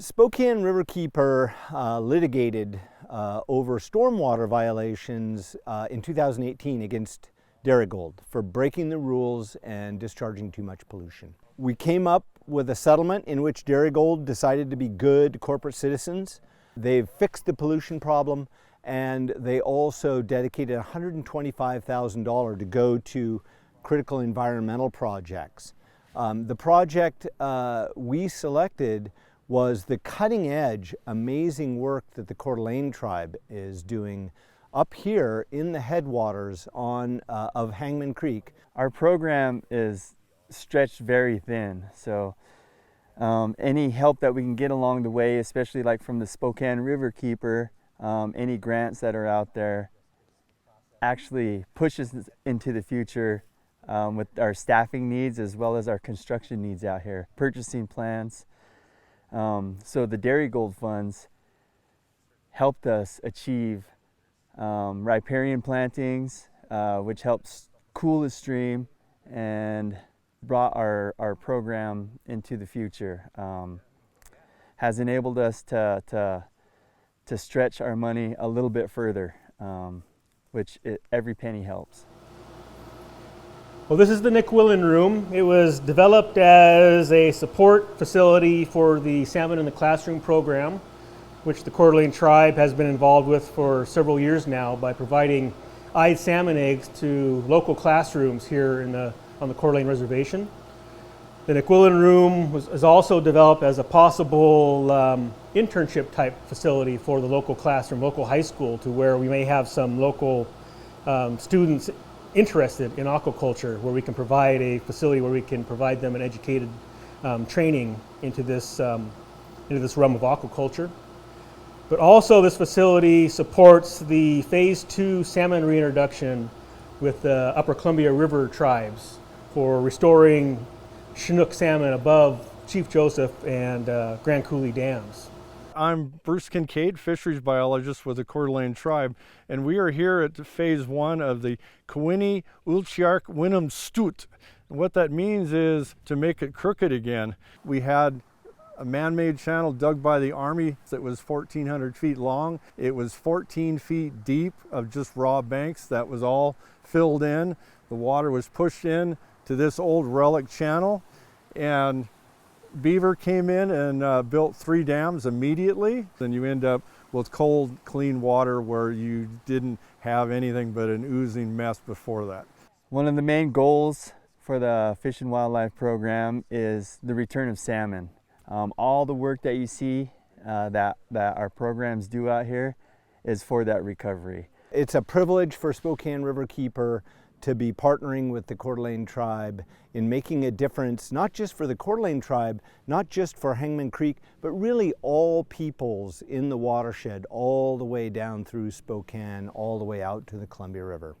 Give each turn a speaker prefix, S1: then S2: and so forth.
S1: Spokane Riverkeeper litigated over stormwater violations in 2018 against Darigold for breaking the rules and discharging too much pollution. We came up with a settlement in which Darigold decided to be good corporate citizens. They've fixed the pollution problem, and they also dedicated $125,000 to go to critical environmental projects. The project we selected was the cutting edge, amazing work that the Ceour Dalene Tribe is doing up here in the headwaters of Hangman Creek.
S2: Our program is stretched very thin, so any help that we can get along the way, especially like from the Spokane Riverkeeper, any grants that are out there, actually pushes us into the future with our staffing needs as well as our construction needs out here, purchasing plans. So the Darigold funds helped us achieve riparian plantings, which helps cool the stream and brought our program into the future. Has enabled us to stretch our money a little bit further, which every penny helps.
S3: Well, this is the Nick Willen Room. It was developed as a support facility for the Salmon in the Classroom program, which the Coeur Dalene Tribe has been involved with for several years now by providing eyed salmon eggs to local classrooms here on the Coeur Dalene Reservation. The Nick Willen Room is also developed as a possible internship type facility for the local classroom, local high school, to where we may have some local students interested in aquaculture, where we can provide a facility where we can provide them an educated training into this realm of aquaculture. But also this facility supports the Phase 2 salmon reintroduction with the Upper Columbia River tribes for restoring chinook salmon above Chief Joseph and Grand Coulee dams.
S4: I'm Bruce Kincaid, fisheries biologist with the Coeur Dalene Tribe, and we are here at Phase 1 of the Kawini Ulchiark Winum Stut. And what that means is to make it crooked again. We had a man-made channel dug by the Army that was 1,400 feet long. It was 14 feet deep of just raw banks that was all filled in. The water was pushed in to this old relic channel, and beaver came in and built 3 dams immediately. Then you end up with cold, clean water where you didn't have anything but an oozing mess before that.
S2: One of the main goals for the Fish and Wildlife program is the return of salmon. All the work that you see that our programs do out here is for that recovery.
S1: It's a privilege for Spokane Riverkeeper to be partnering with the Coeur Dalene Tribe in making a difference, not just for the Coeur Dalene Tribe, not just for Hangman Creek, but really all peoples in the watershed, all the way down through Spokane, all the way out to the Columbia River.